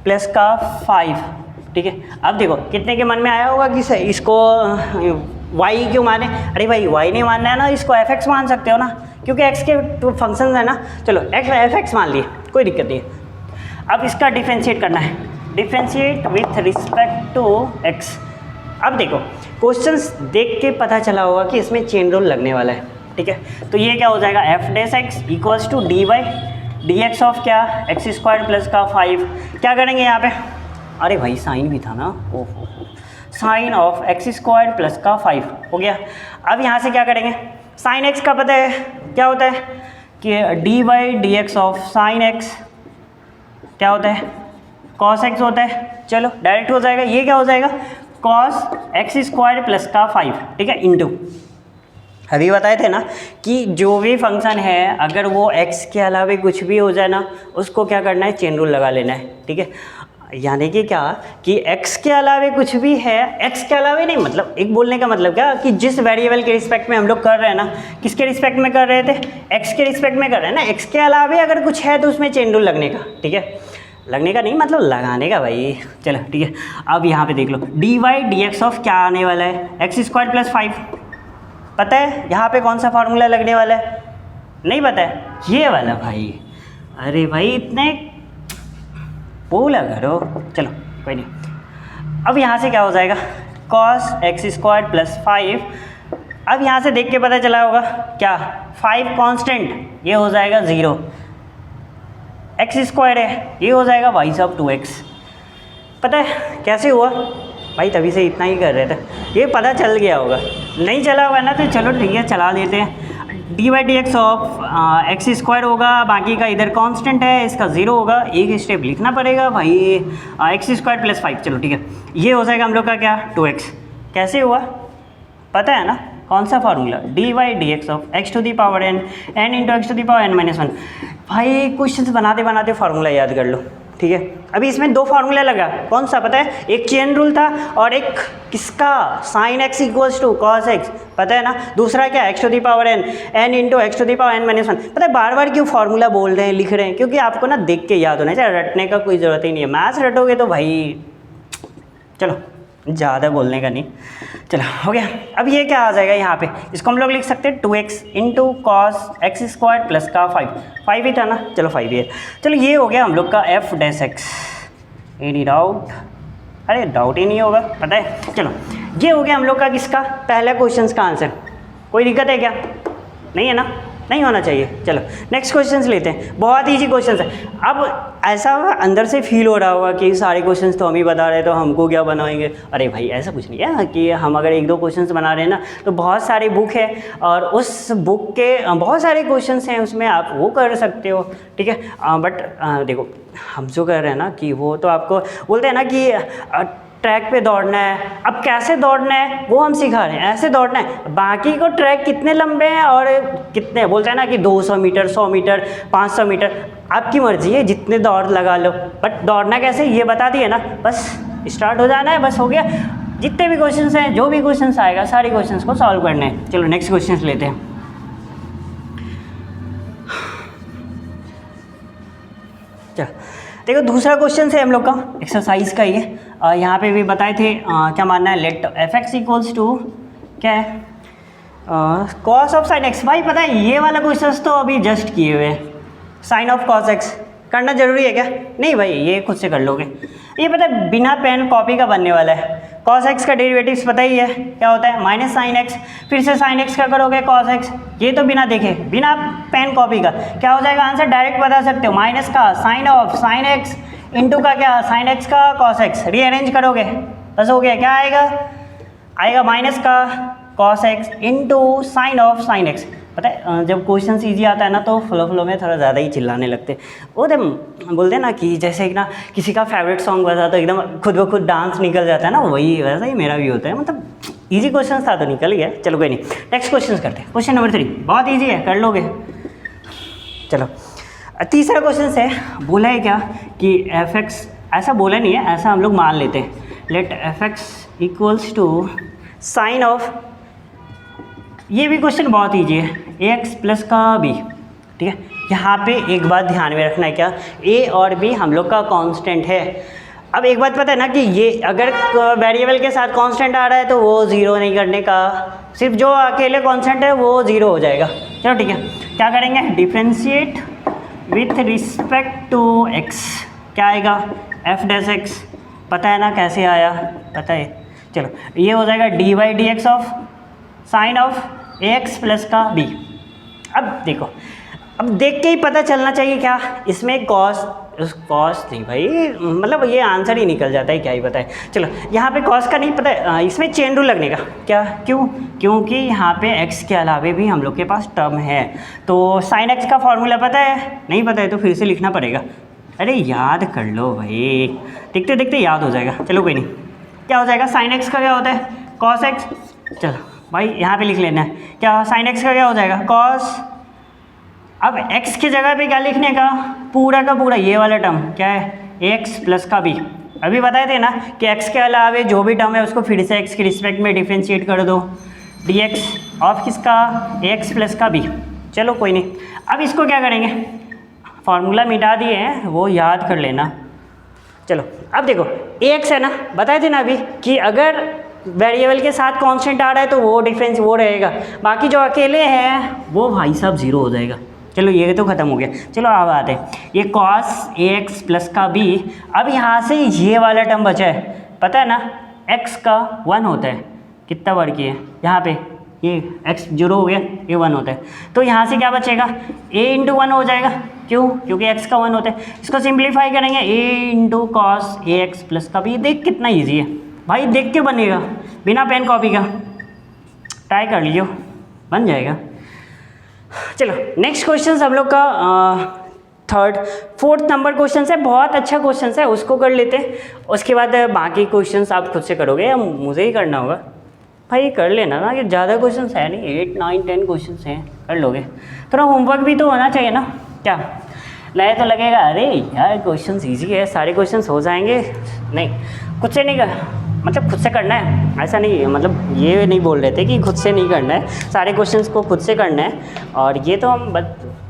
प्लस का 5, ठीक है। अब देखो कितने के मन में आया होगा कि इसको y क्यों माने, अरे भाई y नहीं मानना है ना, इसको f(x) मान सकते हो ना, क्योंकि x के तो फंक्शन है ना। चलो f(x) मान लिए, कोई दिक्कत नहीं है। अब इसका डिफ्रेंशिएट करना है, differentiate with respect to x। अब देखो क्वेश्चंस देख के पता चला होगा कि इसमें चेन रूल लगने वाला है, ठीक है। तो ये क्या हो जाएगा, f dash x equals to d by D x of क्या, एक्स स्क्वायर प्लस का 5। क्या करेंगे यहाँ पे, अरे भाई साइन भी था ना, ओहो, sine of x square plus का 5 हो गया। अब यहाँ से क्या करेंगे, साइन एक्स का पता है क्या होता है कि D by D x of sine x क्या होता है, कॉस एक्स होता है। चलो डायरेक्ट हो जाएगा, ये क्या हो जाएगा, कॉस एक्स स्क्वायर प्लस का 5, ठीक है, इंटू अभी बताए थे ना कि जो भी फंक्शन है अगर वो x के अलावे कुछ भी हो जाए ना उसको क्या करना है, चेन रूल लगा लेना है, ठीक है। यानी कि क्या कि x के अलावे कुछ भी है, x के अलावे नहीं, मतलब एक बोलने का मतलब क्या कि जिस वेरिएबल के रिस्पेक्ट में हम लोग कर रहे हैं ना, किसके रिस्पेक्ट में कर रहे थे, x के रिस्पेक्ट में कर रहे हैं ना, x के अलावे अगर कुछ है तो उसमें चेन रूल लगने का, ठीक है। लगने का नहीं मतलब लगाने का भाई। चलो ठीक है, अब यहाँ पे देख लो D Y D x of क्या आने वाला है, एक्स स्क्वायर प्लस 5। पता है यहाँ पे कौन सा फार्मूला लगने वाला है? नहीं पता है? ये वाला भाई। अरे भाई इतने बोला करो। चलो कोई नहीं। अब यहाँ से क्या हो जाएगा, कॉस एक्स स्क्वायर प्लस 5। अब यहाँ से देख के पता चला होगा क्या, 5 कांस्टेंट, ये हो जाएगा 0। एक्स स्क्वायर है, ये हो जाएगा वाई सब 2x। पता है कैसे हुआ भाई? तभी से इतना ही कर रहे थे, ये पता चल गया होगा। नहीं चला होगा ना तो चलो ठीक है चला देते हैं। D Y D x of x square होगा, बाकी का इधर कांस्टेंट है, इसका 0 होगा। एक स्टेप लिखना पड़ेगा भाई, एक्स स्क्वायर प्लस 5। चलो ठीक है, ये हो जाएगा हम लोग का क्या, 2x। कैसे हुआ पता है ना? कौन सा formula, d Y D x of x to the power N, N into x to the power N minus 1। भाई क्वेश्चन बनाते बनाते फार्मूला याद कर लो, ठीक है। अभी इसमें 2 फार्मूला लगा, कौन सा पता है? एक चेन रूल था और एक किसका, sine x equals to cos x, पता है ना। दूसरा क्या, x to the power N, N into x to the power N minus 1। पता है बार बार क्यों फार्मूला बोल रहे हैं, लिख रहे हैं? क्योंकि आपको ना देख के याद होना चाहिए, रटने का कोई ज़रूरत ही नहीं है। मैथ्स रटोगे तो भाई चलो ज़्यादा बोलने का नहीं। चलो हो गया। अब ये क्या आ जाएगा यहाँ पे, इसको हम लोग लिख सकते हैं 2x into cos x square plus का 5 ही था ना, चलो 5 ही है। चलो ये हो गया हम लोग का F dash x. Any doubt? अरे डाउट ही नहीं होगा, पता है। चलो ये हो गया हम लोग का किसका, पहला क्वेश्चन का आंसर। कोई दिक्कत है क्या? नहीं है ना, नहीं होना चाहिए। चलो नेक्स्ट क्वेश्चंस लेते हैं, बहुत ईजी क्वेश्चंस है। अब ऐसा अंदर से फील हो रहा होगा कि सारे क्वेश्चंस तो हम ही बता रहे हैं तो हमको क्या बनाएंगे। अरे भाई ऐसा कुछ नहीं है कि हम अगर 1-2 क्वेश्चंस बना रहे हैं ना, तो बहुत सारी बुक है और उस बुक के बहुत सारे क्वेश्चंस हैं, उसमें आप वो कर सकते हो, ठीक है। बट देखो हम जो कर रहे हैं ना कि वो तो आपको बोलते हैं ना कि ट्रैक पे दौड़ना है। अब कैसे दौड़ना है वो हम सिखा रहे हैं, ऐसे दौड़ना है। बाकी को ट्रैक कितने लंबे हैं और कितने बोलते हैं ना कि 200 मीटर, 100 मीटर, 500 मीटर, आपकी मर्जी है, जितने दौड़ लगा लो। बट दौड़ना कैसे ये बता दिए ना, बस स्टार्ट हो जाना है, बस हो गया। जितने भी क्वेश्चंस हैं, जो भी क्वेश्चंस आएगा, सारे क्वेश्चंस को सॉल्व करने हैं। चलो नेक्स्ट क्वेश्चंस लेते हैं। चलो देखो दूसरा क्वेश्चन है हम लोग का एक्सरसाइज का ही है। यहाँ पे भी बताए थे क्या मानना है, let f x equals to क्या है, कॉस ऑफ साइन एक्स। भाई पता है ये वाला क्वेश्चन तो अभी जस्ट किए हुए हैं, साइन ऑफ कॉस एक्स करना जरूरी है क्या? नहीं भाई ये खुद से कर लोगे। ये पता है बिना पेन कॉपी का बनने वाला है। कॉस एक्स का डेरिवेटिव्स पता ही है क्या होता है, माइनस साइन एक्स, फिर से साइन एक्स का करोगे कॉस एक्स। ये तो बिना देखे, बिना पेन कॉपी का क्या हो जाएगा आंसर, डायरेक्ट बता सकते हो। माइनस का sine of sine x into का क्या, साइन एक्स का कॉस एक्स, रीअरेंज करोगे बस हो गया। क्या आएगा, आएगा माइनस का cos x into sine of sine x. पता है जब क्वेश्चन ईजी आता है ना तो फ्लो में थोड़ा ज़्यादा ही चिल्लाने लगते। वो तो बोलते हैं ना कि जैसे ना किसी का फेवरेट सॉन्ग बजा तो एकदम खुद ब खुद डांस निकल जाता है ना, वही वैसा ही मेरा भी होता है। मतलब इजी क्वेश्चन था तो निकल गया। चलो कोई नहीं, नेक्स्ट क्वेश्चन करते हैं। क्वेश्चन नंबर 3 बहुत ईजी है, कर लोगे। चलो तीसरा क्वेश्चन है, बोला है क्या कि एफ एक्स, ऐसा बोला नहीं है, ऐसा हम लोग मान लेते हैं, let f x equals to sine of, ये भी क्वेश्चन बहुत ईजी है, ए एक्स प्लस का बी, ठीक है। यहाँ पे एक बात ध्यान में रखना है क्या, ए और बी हम लोग का कांस्टेंट है। अब एक बात पता है ना कि ये अगर वेरिएबल के साथ कांस्टेंट आ रहा है तो वो 0 नहीं करने का, सिर्फ जो अकेले कांस्टेंट है वो 0 हो जाएगा। चलो ठीक है, क्या करेंगे, differentiate with respect to x, क्या आएगा, एफ डैश एक्स। पता है ना कैसे आया, पता है। चलो ये हो जाएगा D Y D x of sine of A x plus का बी। अब देखो, अब देख के ही पता चलना चाहिए क्या, इसमें कॉस नहीं भाई, मतलब ये आंसर ही निकल जाता है, क्या ही पता है। चलो यहाँ पे कॉस का नहीं पता है, इसमें चेन रूल लगने का क्या, क्यों, क्योंकि यहाँ पे एक्स के अलावे भी हम लोग के पास टर्म है। तो साइन एक्स का फॉर्मूला पता है, नहीं पता है तो फिर से लिखना पड़ेगा। अरे याद कर लो भाई, देखते देखते याद हो जाएगा। चलो कोई नहीं, क्या हो जाएगा, साइन एक्स का क्या होता है, कॉस एक्स। चलो भाई यहाँ पे लिख लेना है, क्या साइन एक्स का क्या हो जाएगा, कॉस। अब x की जगह पे क्या लिखने का, पूरा का पूरा ये वाला टर्म क्या है, x प्लस का b। अभी बताए थे ना कि x के अलावे जो भी टर्म है उसको फिर से x के रिस्पेक्ट में डिफ्रेंशिएट कर दो, dx ऑफ किसका, x प्लस का b। चलो कोई नहीं, अब इसको क्या करेंगे, फार्मूला मिटा दिए हैं वो याद कर लेना, चलो अब देखो ax है ना, बताए थे ना अभी कि अगर वेरिएबल के साथ कांस्टेंट आ रहा है तो वो डिफरेंस वो रहेगा, बाकी जो अकेले हैं वो भाई साहब जीरो हो जाएगा। चलो ये तो ख़त्म हो गया। चलो अब आते हैं ये cos ax प्लस का b। अब यहाँ से ये वाला टर्म बचा है, पता है ना x का 1 होता है, कितना बार किए यहाँ पे ये x जीरो हो गया, ये 1 होता है, तो यहाँ से क्या बचेगा a इंटू 1 हो जाएगा। क्यों? क्योंकि x का 1 होता है। इसको सिंप्लीफाई करेंगे a into cos A x plus का b। देख कितना ईजी है भाई, देख के बनेगा बिना पेन कॉपी का, ट्राई कर लियो बन जाएगा। चलो नेक्स्ट क्वेश्चन हम लोग का फोर्थ नंबर क्वेश्चन है, बहुत अच्छा क्वेश्चन है, उसको कर लेते हैं। उसके बाद बाकी क्वेश्चंस आप खुद से करोगे या मुझे ही करना होगा? भाई कर लेना ना, ये ज़्यादा क्वेश्चंस है नहीं, 8 9 10 क्वेश्चंस हैं, कर लोगे। थोड़ा होमवर्क भी तो होना चाहिए ना, क्या लगे तो लगेगा अरे यार क्वेश्चंस इजी है, सारे क्वेश्चंस हो जाएंगे। नहीं, खुद से नहीं कर, मतलब खुद से करना है ऐसा नहीं है, मतलब ये नहीं बोल रहे थे कि खुद से नहीं करना है, सारे क्वेश्चंस को खुद से करना है। और ये तो हम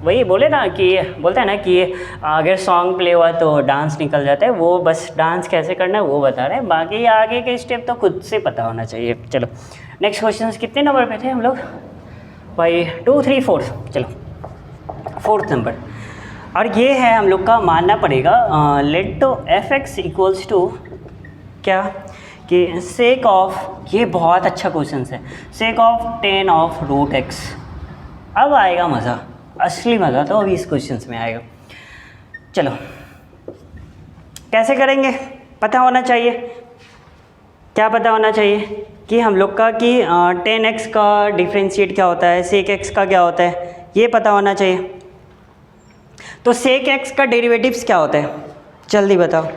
वही बोले ना कि बोलते हैं ना कि अगर सॉन्ग प्ले हुआ तो डांस निकल जाता है, वो बस डांस कैसे करना है वो बता रहे हैं, बाकी आगे के स्टेप तो खुद से पता होना चाहिए। चलो नेक्स्ट क्वेश्चन कितने नंबर पे थे हम लोग भाई? 2 3 4। चलो 4th नंबर, और ये है हम लोग का मानना पड़ेगा let to F x equals to क्या कि सेक ऑफ, ये बहुत अच्छा क्वेश्चन है, sec of 10 of root x. अब आएगा मज़ा, असली मज़ा तो अभी इस क्वेश्चन में आएगा। चलो कैसे करेंगे पता होना चाहिए, क्या पता होना चाहिए कि हम लोग का कि 10x का डिफ्रेंशिएट क्या होता है, सेक x का क्या होता है, ये पता होना चाहिए। तो सेक x का डेरिवेटिव्स क्या होता है, जल्दी बताओ।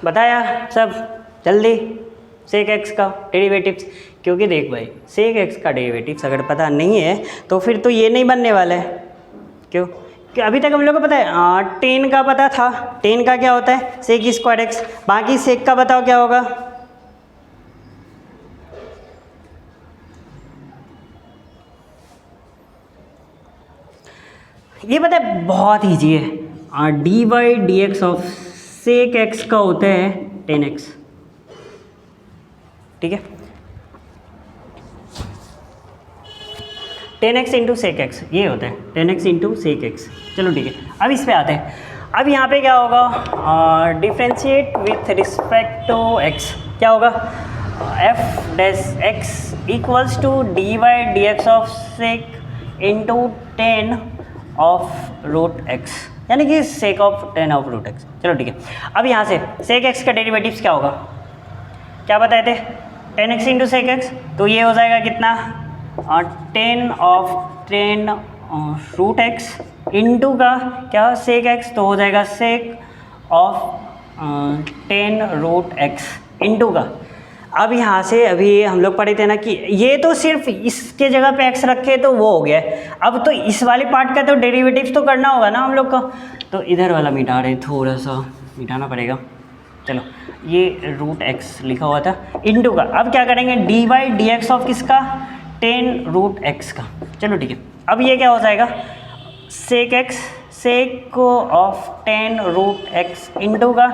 बताया सब जल्दी, सेक एक्स का डेरिवेटिव्स। क्योंकि देख भाई सेक एक्स का डेरिवेटिव्स अगर पता नहीं है तो फिर तो ये नहीं बनने वाला है। क्यों? कि अभी तक हम लोग को पता है 10 का पता था, 10 का क्या होता है सेक स्क्वायर एक्स, बाकी सेक का बताओ क्या होगा? ये पता है बहुत ईजी है, d Y D x of sec x का होता है 10x, ठीक है, 10x इंटू सेक एक्स ये होता है 10x इंटू सेक एक्स। चलो ठीक है, अब इस पे आते हैं। अब यहाँ पे क्या होगा, differentiate with respect to x, क्या होगा f dash x equals to d Y D x of sec into 10 of root x, यानी कि sec of 10 of root x. चलो ठीक है, अब यहाँ से सेक एक्स का डेरिवेटिव्स क्या होगा, क्या बताए थे 10x इंटू सेक एक्स, तो ये हो जाएगा कितना 10 ऑफ 10 रूट एक्स इंटू का क्या सेक एक्स, तो हो जाएगा sec of 10 root x into का। अब यहाँ से अभी हम लोग पढ़े थे ना कि ये तो सिर्फ इसके जगह पे x रखे तो वो हो गया, अब तो इस वाले पार्ट का तो डेरिवेटिव्स तो करना होगा ना हम लोग का, तो इधर वाला मिटा रहे, थोड़ा सा मिटाना पड़ेगा। चलो ये रूट x लिखा हुआ था इंटू का, अब क्या करेंगे d Y D x of किसका 10 रूट x का। चलो ठीक है, अब ये क्या हो जाएगा sec x sec of 10 root x into का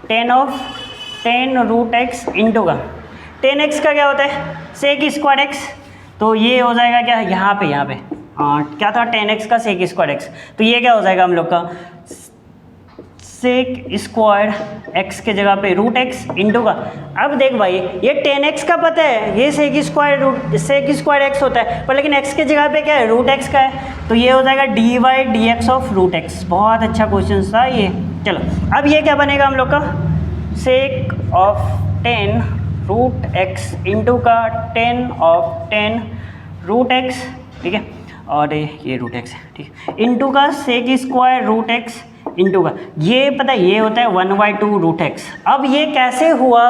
10 ऑफ 10 रूट x इंटू का 10x का क्या होता है सेक स्क्वायर एक्स, तो ये हो जाएगा क्या यहाँ पे क्या था 10x का सेक स्क्वायर एक्स, तो ये क्या हो जाएगा हम लोग का सेक स्क्वायर एक्स के जगह पे रूट एक्स इंटू का। अब देख भाई ये 10x का पता है, ये सेक स्क्वायर एक्स होता है, पर लेकिन x के जगह पे क्या है रूट एक्स का है, तो ये हो जाएगा D Y D x of root x. बहुत अच्छा क्वेश्चन था ये। चलो अब ये क्या बनेगा हम लोग का sec of 10 root x into का 10 ऑफ 10 रूट एक्स, ठीक है, और ये रूट एक्स है, ठीक है, इंटू का sec square root x into का, ये पता है ये होता है 1/2 रूट एक्स। अब ये कैसे हुआ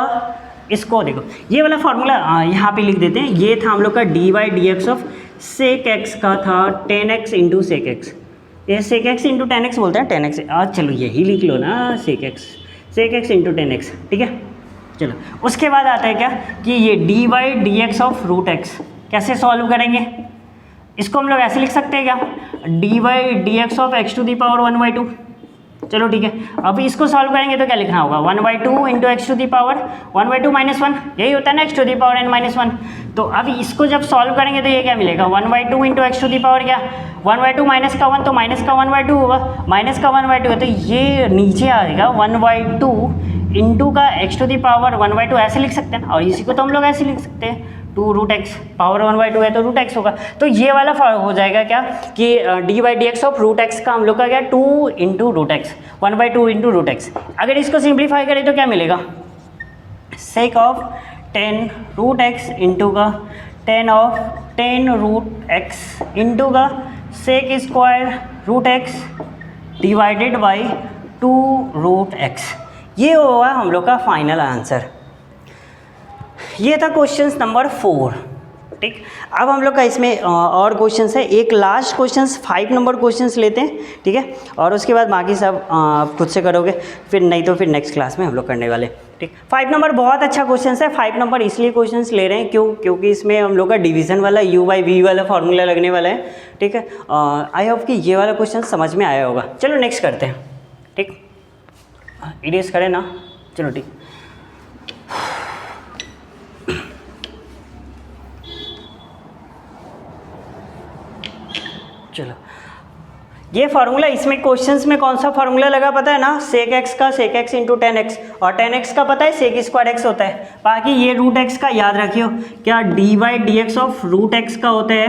इसको देखो, ये वाला फॉर्मूला यहाँ पे लिख देते हैं, ये था हम लोग का D Y D x of sec x का था 10x इंटू सेक एक्स, ये सेक एक्स इंटू 10x बोलते हैं 10x, चलो यही लिख लो ना सेक एक्स इंटू 10x, ठीक है। चलो उसके बाद आता है क्या कि ये d Y D x of root x कैसे सॉल्व करेंगे, इसको हम लोग ऐसे लिख सकते हैं क्या, D Y D x of x to the power 1/2। चलो ठीक है, अब इसको सॉल्व करेंगे तो क्या लिखना होगा, 1/2 into x to the power 1/2 - 1, यही होता है ना x to the power n-1। तो अब इसको जब सॉल्व करेंगे तो ये क्या मिलेगा, 1/2 into x to the power क्या 1/2 माइनस का 1 तो माइनस का 1/2 होगा, माइनस का 1/2 है तो ये नीचे आएगा 1/2 इंटू का एक्स टू दी पावर 1/2 ऐसे लिख सकते हैं, और इसी को तो हम लोग ऐसे लिख सकते हैं 2 रूट एक्स, पावर 1/2 है तो रूट एक्स होगा। तो ये वाला हो जाएगा क्या कि D Y D x of root x का हम लोग का क्या 2 into root x 1/2 into root x. अगर इसको सिंप्लीफाई करें तो क्या मिलेगा, sec of 10 root x into का 10 रूट एक्स इंटू का sec square root x divided by 2 root x. ये होगा हम लोग का फाइनल आंसर। ये था क्वेश्चन नंबर 4। ठीक, अब हम लोग का इसमें और क्वेश्चंस है, एक लास्ट क्वेश्चंस 5 नंबर क्वेश्चंस लेते हैं, ठीक है, और उसके बाद बाकी सब खुद से करोगे, फिर नहीं तो फिर नेक्स्ट क्लास में हम लोग करने वाले। ठीक, 5 नंबर बहुत अच्छा क्वेश्चन है। 5 नंबर इसलिए क्वेश्चंस ले रहे हैं क्योंकि इसमें हम लोग का डिवीजन वाला u/v वाला फार्मूला लगने वाला है। ठीक है, आई होप कि ये वाला क्वेश्चन समझ में आया होगा। चलो नेक्स्ट करते हैं। ठीक, इरेज करें ना, चलो ठीक। चलो ये फार्मूला, इसमें क्वेश्चंस में कौन सा फार्मूला लगा पता है ना, सेक एक्स का सेक एक्स इंटू 10x, और 10x का पता है सेक स्क्वायर एक्स होता है। बाकी ये रूट एक्स का याद रखियो, क्या D Y D x of root x का होता है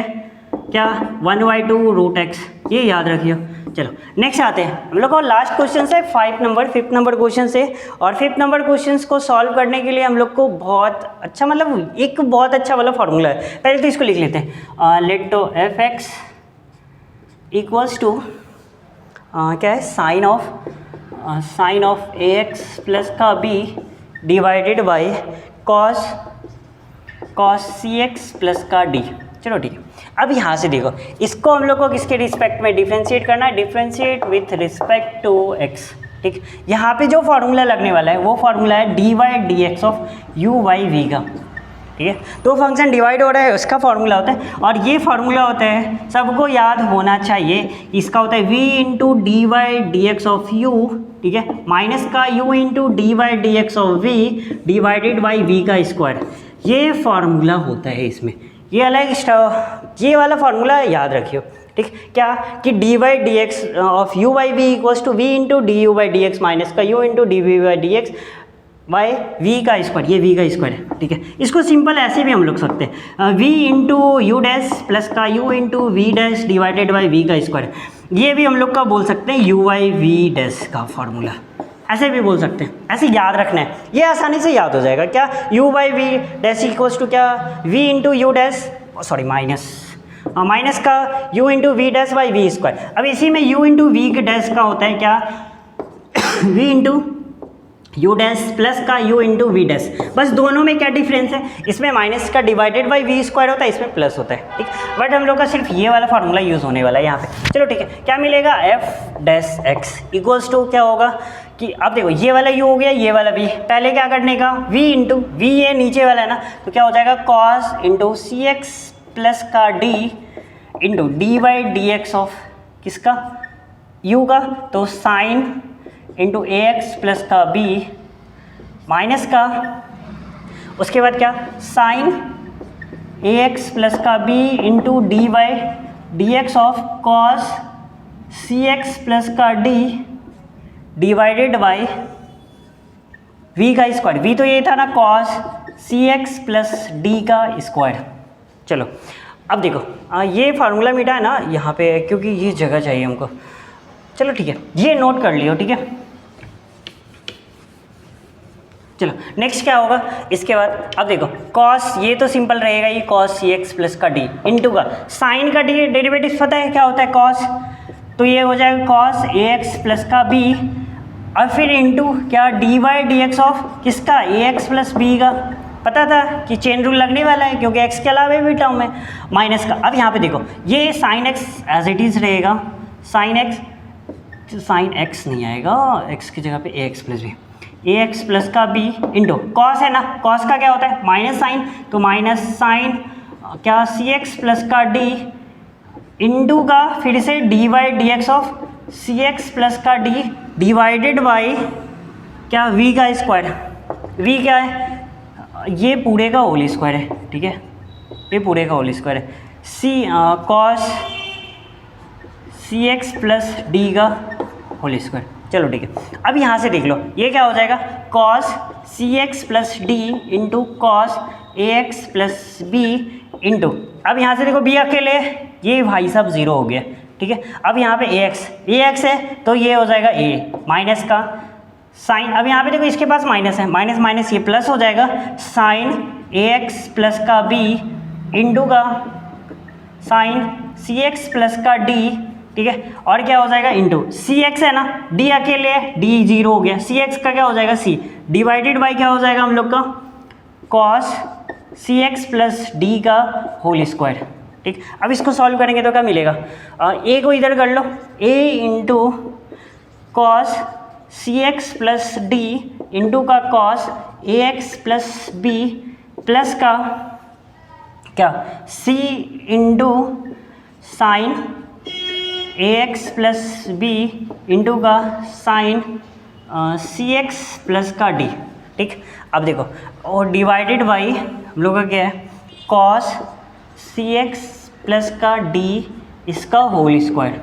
क्या 1/2 रूट एक्स, ये याद रखियो। चलो नेक्स्ट आते हैं, हम लोग का लास्ट क्वेश्चन है 5 नंबर क्वेश्चन से, और 5 नंबर क्वेश्चन को सॉल्व करने के लिए हम लोग को बहुत अच्छा, मतलब एक बहुत अच्छा वाला फार्मूला है। पहले तो इसको लिख लेते हैं, let to F x equals to क्या है, sine of A x plus का B divided by cos C x plus का डी। चलो ठीक है, अब यहाँ से देखो, इसको हम लोग को किसके रिस्पेक्ट में डिफ्रेंशिएट करना है, differentiate with respect to x. ठीक, यहाँ पे जो फार्मूला लगने वाला है वो फार्मूला है d Y D x of u by v का। ठीक है, दो फंक्शन डिवाइड हो रहा है उसका फार्मूला होता है, और ये फार्मूला होता है सबको याद होना चाहिए, इसका होता है v into d Y D x of u, ठीक है, माइनस का u into d Y D x of v divided by v का स्क्वायर। ये फार्मूला होता है इसमें, ये अलग ये वाला फार्मूला याद रखियो। ठीक, क्या कि D Y D x of u by v equals to v into d u by D x minus का u into d v by D x by v का स्क्वायर, ये v का स्क्वायर है। ठीक है, इसको सिंपल ऐसे भी हम लोग सकते हैं, v into u dash plus का u into v dash divided by v का स्क्वायर। ये भी हम लोग का बोल सकते हैं u बाई वी डैश का फार्मूला, ऐसे भी बोल सकते हैं, ऐसे याद रखना है, ये आसानी से याद हो जाएगा। क्या u by v dash equals to क्या v into u dash, sorry minus का u into v dash by v square. अब इसी में u इंटू वी डैश का होता है क्या v into u dash plus का u इंटू वी डैश। बस दोनों में क्या डिफरेंस है, इसमें माइनस का डिवाइडेड बाई वी स्क्वायर होता है, इसमें प्लस होता है। ठीक, बट हम लोग का सिर्फ ये वाला फार्मूला यूज़ होने वाला है यहाँ पे। चलो ठीक है, क्या मिलेगा, f dash x equals to क्या होगा कि अब देखो ये वाला u हो गया, ये वाला v, पहले क्या करने का v इंटू वी, ये नीचे वाला है ना, तो क्या हो जाएगा cos into c x plus का d into d Y D x of किसका u का, तो sine into a x plus का बी माइनस का, उसके बाद क्या साइन ए एक्स प्लस का b into d Y D x of cos C x plus का डी डिवाइडेड बाई वी का स्क्वायर। वी तो ये था ना कॉस सी एक्स प्लस डी का स्क्वायर। चलो अब देखो ये फार्मूला मिटा है ना यहाँ पे, क्योंकि ये जगह चाहिए हमको। चलो ठीक है, ये नोट कर लियो। ठीक है, चलो नेक्स्ट क्या होगा इसके बाद, अब देखो कॉस, ये तो सिंपल रहेगा, ये कॉस सी एक्स प्लस का डी इंटू का साइन का डी डेरिवेटिव पता है क्या होता है कॉस, तो ये हो जाएगा कॉस ए एक्स प्लस का बी, और फिर इंटू क्या D Y D x of किसका ए एक्स प्लस बी का। पता था कि चेन रूल लगने वाला है क्योंकि एक्स के अलावा भी टर्म है माइनस का। अब यहाँ पे देखो ये sine x as it is रहेगा, साइन एक्स नहीं आएगा, एक्स की जगह पे a x plus b, a x plus का बी इंटू कॉस है ना, कॉस का क्या होता है माइनस साइन, तो माइनस साइन क्या सी एक्स प्लस का डी इंटू का फिर से d by D x of c x plus का डी डिवाइडेड बाई क्या वी का स्क्वायर। वी क्या है, ये पूरे का होल स्क्वायर है, ठीक है, ये पूरे का होल स्क्वायर है। सी कॉस सी एक्स प्लस डी का होल स्क्वायर। चलो ठीक है, अब यहाँ से देख लो ये क्या हो जाएगा, कॉस सी x plus D into cos ए एक्स प्लस बी इंटू, अब यहाँ से देखो बी अकेले, ये भाई साहब जीरो हो गया, ठीक है। अब यहाँ पे ए एक्स है तो ये हो जाएगा ए माइनस का साइन, अब यहाँ पे देखो इसके पास माइनस है, माइनस माइनस ये प्लस हो जाएगा, साइन ए एक्स प्लस का बी इंटू का साइन सी एक्स प्लस का डी, ठीक है, और क्या हो जाएगा इंटू सी एक्स है ना, डी अकेले है, डी जीरो हो गया, सी एक्स का क्या हो जाएगा सी डिवाइडेड बाई क्या हो जाएगा हम लोग का कॉस सी एक्स प्लस डी का होल स्क्वायर, ठीक। अब इसको सॉल्व करेंगे तो क्या मिलेगा, ए को इधर कर लो, ए इंटू कॉस सी एक्स प्लस डी इंटू का cos A x plus B plus का क्या सी into sine a x plus B into का साइन सी एक्स प्लस का डी, ठीक। अब देखो और डिवाइडेड बाई हम लोग का क्या है कॉस सी एक्स प्लस का डी इसका होल स्क्वायर,